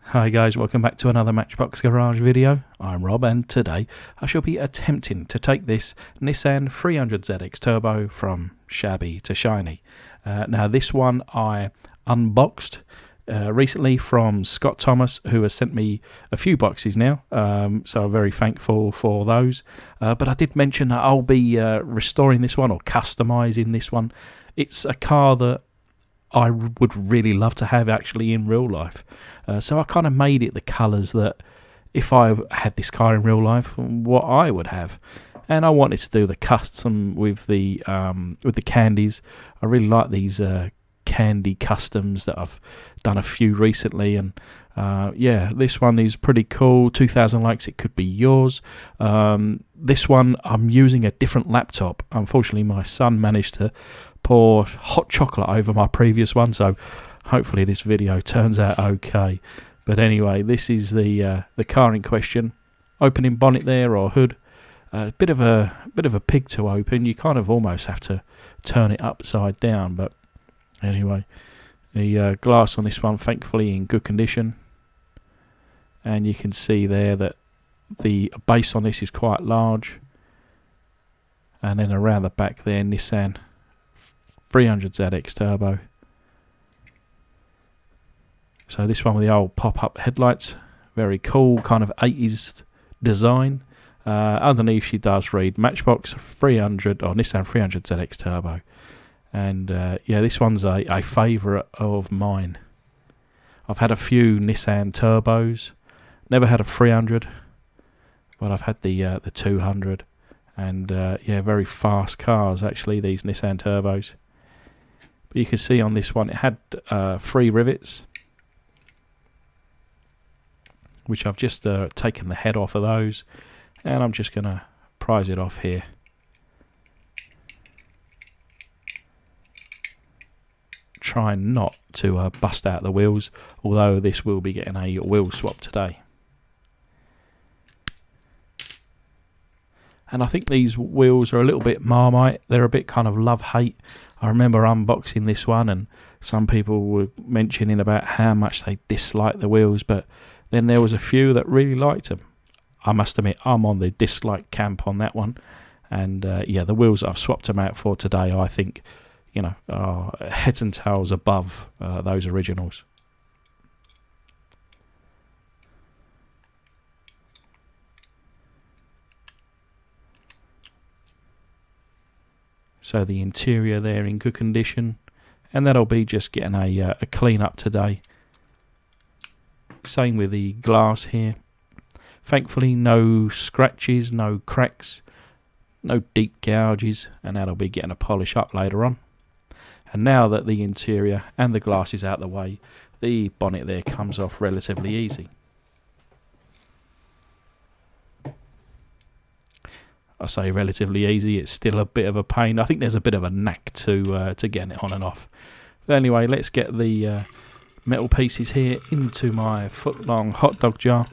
Hi guys, welcome back to another Matchbox Garage video. I'm Rob and today I shall be attempting to take this Nissan 300ZX Turbo from shabby to shiny. Now this one I unboxed recently from Scott Thomas, who has sent me a few boxes now, so I'm very thankful for those. But I did mention that I'll be restoring this one or customizing this one. It's a car that I would really love to have actually in real life. So I kind of made it the colours that if I had this car in real life, what I would have. And I wanted to do the custom with the candies. I really like these candy customs that I've done a few recently, and yeah, this one is pretty cool. 2,000 likes, it could be yours. This one I'm using a different laptop. Unfortunately my son managed to pour hot chocolate over my previous one, so hopefully this video turns out okay. But anyway, this is the car in question. Opening bonnet there, or hood. A bit of a pig to open. You kind of almost have to turn it upside down, but anyway, the glass on this one thankfully in good condition, and you can see there that the base on this is quite large, and then around the back there, Nissan 300ZX Turbo. So this one with the old pop-up headlights, very cool, kind of 80s design. Underneath she does read Matchbox 300 or Nissan 300ZX Turbo. And yeah, this one's a favourite of mine. I've had a few Nissan Turbos, never had a 300, but I've had the 200. And yeah, very fast cars actually, these Nissan Turbos. But you can see on this one it had 3 rivets, which I've just taken the head off of those, and I'm just going to prise it off here. Trying not to bust out the wheels, although this will be getting a wheel swap today. And I think these wheels are a little bit Marmite. They're a bit kind of love-hate. I remember unboxing this one and some people were mentioning about how much they dislike the wheels, but then there was a few that really liked them. I must admit, I'm on the dislike camp on that one. And yeah, the wheels that I've swapped them out for today, I think, you know, are heads and tails above those originals. So the interior there in good condition, and that'll be just getting a clean up today. Same with the glass here. Thankfully no scratches, no cracks, no deep gouges, and that'll be getting a polish up later on. And now that the interior and the glass is out the way, the bonnet there comes off relatively easy. I say relatively easy, it's still a bit of a pain. I think there's a bit of a knack to getting it on and off. But anyway, let's get the metal pieces here into my foot-long hot dog jar,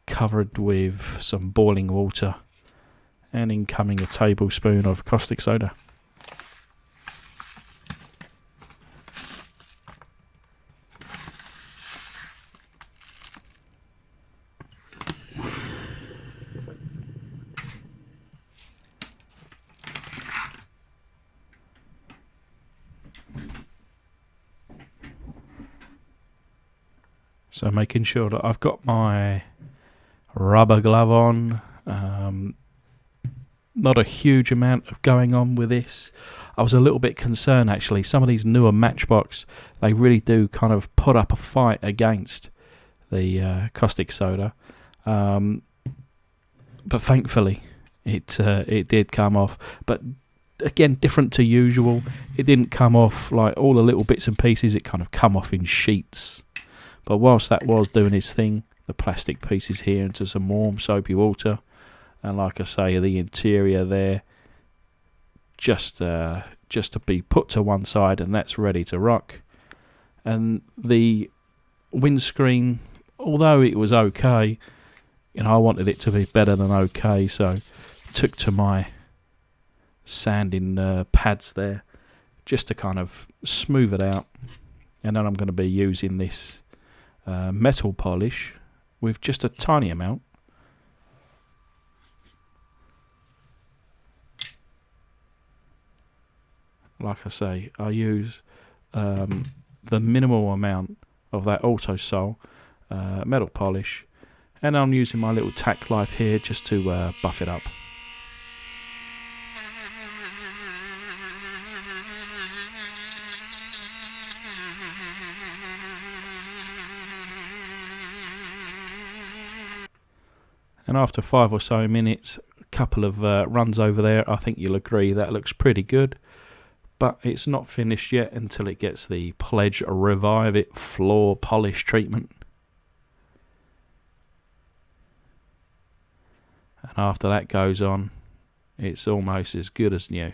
covered with some boiling water, and incoming a tablespoon of caustic soda. So making sure that I've got my rubber glove on. Not a huge amount of going on with this. I was a little bit concerned actually. Some of these newer Matchbox, they really do kind of put up a fight against the caustic soda. But thankfully it did come off. But again, different to usual. It didn't come off like all the little bits and pieces. It kind of come off in sheets. But whilst that was doing its thing, the plastic pieces here into some warm soapy water, and like I say, the interior there just to be put to one side, and that's ready to rock. And the windscreen, although it was okay, you know, I wanted it to be better than okay, so took to my sanding pads there just to kind of smooth it out. And then I'm going to be using this metal polish with just a tiny amount. Like I say, I use the minimal amount of that Auto Sol metal polish, and I'm using my little tack knife here just to buff it up. And after 5 or so minutes, a couple of runs over there, I think you'll agree that looks pretty good. But it's not finished yet until it gets the Pledge Revive It floor polish treatment. And after that goes on, it's almost as good as new.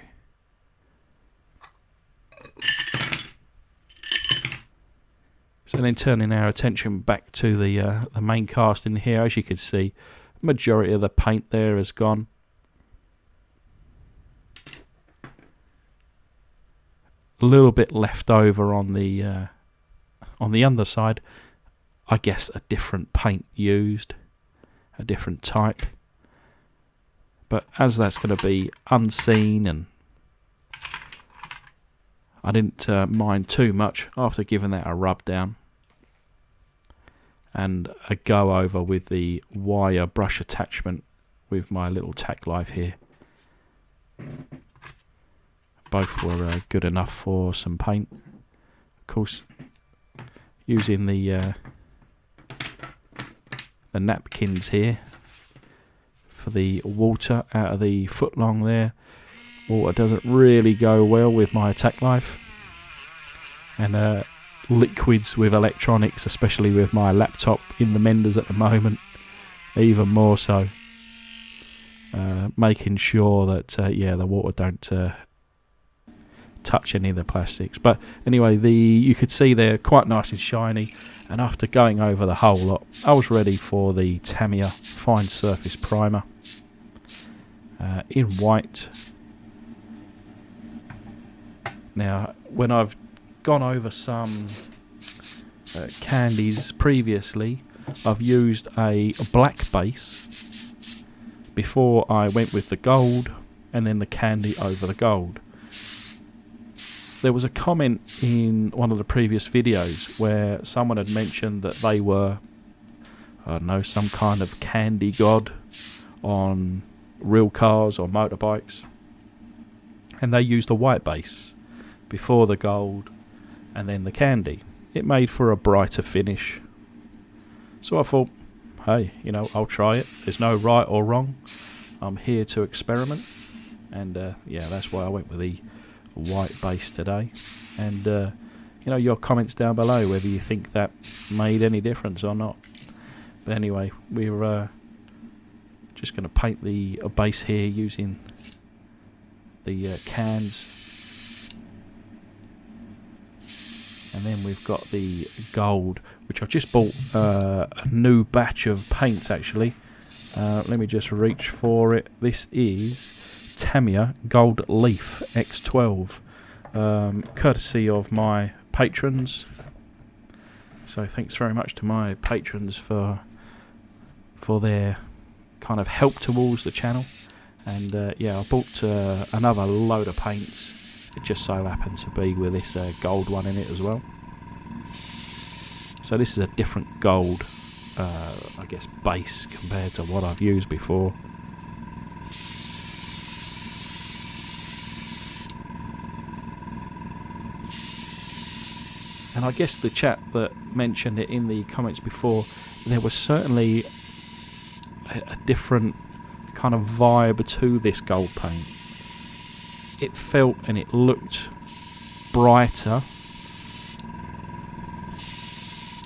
So then turning our attention back to the main casting here, as you can see, majority of the paint there has gone. A little bit left over on the underside. I guess a different paint used, a different type. But as that's going to be unseen, and I didn't mind too much after giving that a rub down and a go over with the wire brush attachment with my little tack knife here. Both were good enough for some paint. Of course, using the napkins here for the water out of the footlong there. Water doesn't really go well with my tack knife, and liquids with electronics, especially with my laptop in the menders at the moment, even more so. Making sure that the water don't touch any of the plastics. But anyway, you could see they're quite nice and shiny, and after going over the whole lot, I was ready for the Tamiya Fine Surface Primer in white. Now, when I've gone over some candies previously, I've used a black base before I went with the gold, and then the candy over the gold. There was a comment in one of the previous videos where someone had mentioned that they were, I don't know, some kind of candy god on real cars or motorbikes, and they used a white base before the gold and then the candy. It made for a brighter finish. So I thought, hey, I'll try it. There's no right or wrong. I'm here to experiment, and that's why I went with the white base today. And your comments down below whether you think that made any difference or not. But anyway, we're just going to paint the base here using the cans, and then we've got the gold, which I've just bought a new batch of paints actually. Let me just reach for it. This is Tamiya Gold Leaf X12, courtesy of my patrons. So thanks very much to my patrons for their kind of help towards the channel. And I bought another load of paints. It just so happened to be with this gold one in it as well. So this is a different gold, I guess, base compared to what I've used before. And I guess the chap that mentioned it in the comments before, there was certainly a different kind of vibe to this gold paint. It felt and it looked brighter,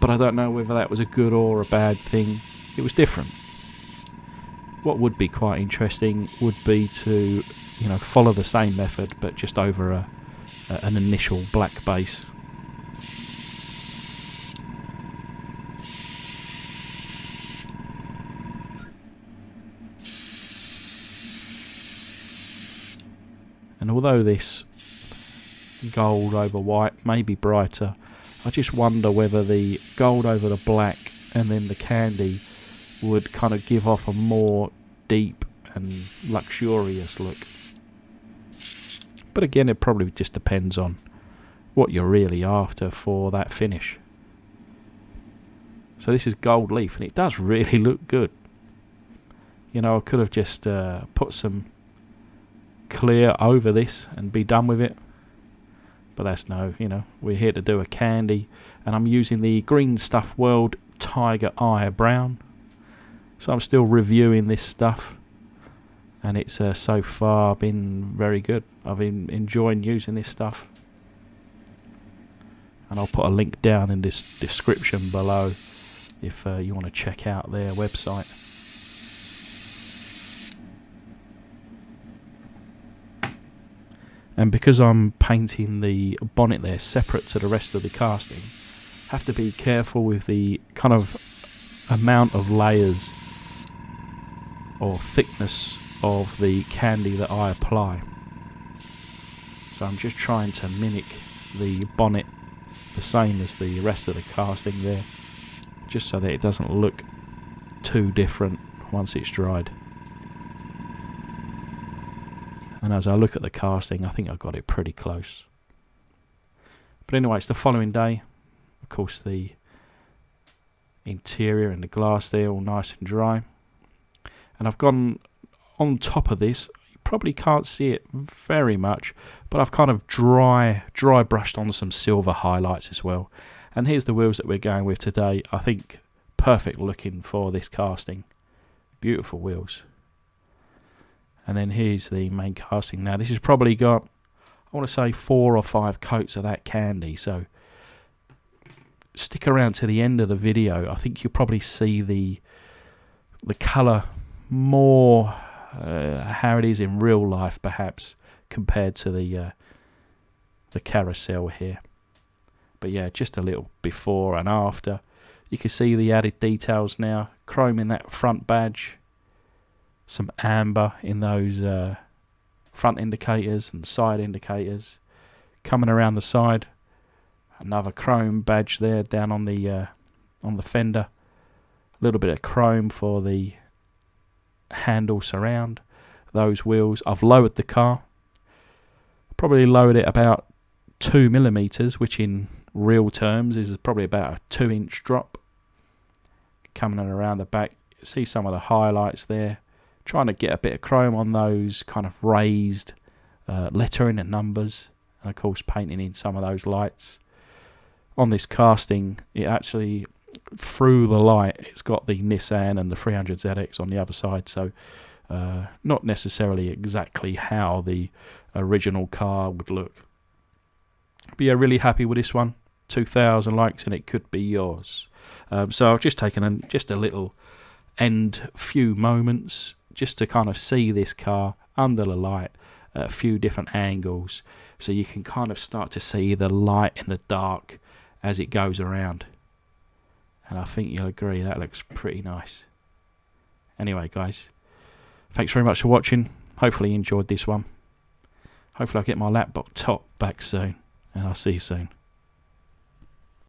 but I don't know whether that was a good or a bad thing. It was different. What would be quite interesting would be to, follow the same method but just over an initial black base. And although this gold over white may be brighter, I just wonder whether the gold over the black and then the candy would kind of give off a more deep and luxurious look. But again, it probably just depends on what you're really after for that finish. So this is gold leaf, and it does really look good. You know, I could have just put some clear over this and be done with it. But that's no, you know, we're here to do a candy, and I'm using the Green Stuff World Tiger Eye Brown. So I'm still reviewing this stuff, and it's so far been very good. I've been enjoying using this stuff, and I'll put a link down in this description below if you want to check out their website. And because I'm painting the bonnet there separate to the rest of the casting, I have to be careful with the kind of amount of layers or thickness of the candy that I apply. So I'm just trying to mimic the bonnet the same as the rest of the casting there, just so that it doesn't look too different once it's dried. And as I look at the casting, I think I got it pretty close. But anyway, it's the following day. Of course, the interior and the glass there all nice and dry. And I've gone on top of this. You probably can't see it very much, but I've kind of dry brushed on some silver highlights as well. And here's the wheels that we're going with today. I think perfect looking for this casting. Beautiful wheels. And then here's the main casting. Now this has probably got, I want to say 4 or 5 coats of that candy. So stick around to the end of the video. I think you'll probably see the colour more how it is in real life, perhaps, compared to the carousel here. But yeah, just a little before and after. You can see the added details now. Chrome in that front badge. Some amber in those front indicators and side indicators. Coming around the side, another chrome badge there down on the fender. A little bit of chrome for the handle surround. Those wheels. I've lowered the car. Probably lowered it about 2mm, which in real terms is probably about a 2-inch drop. Coming around the back, see some of the highlights there. Trying to get a bit of chrome on those kind of raised lettering and numbers, and of course painting in some of those lights. On this casting, it actually, through the light, it's got the Nissan and the 300ZX on the other side, so not necessarily exactly how the original car would look. But yeah, really happy with this one. 2,000 likes and it could be yours. So I've just taken just a little end few moments just to kind of see this car under the light at a few different angles, so you can kind of start to see the light and the dark as it goes around. And I think you'll agree that looks pretty nice. Anyway guys, thanks very much for watching. Hopefully you enjoyed this one. Hopefully I'll get my laptop back soon, and I'll see you soon.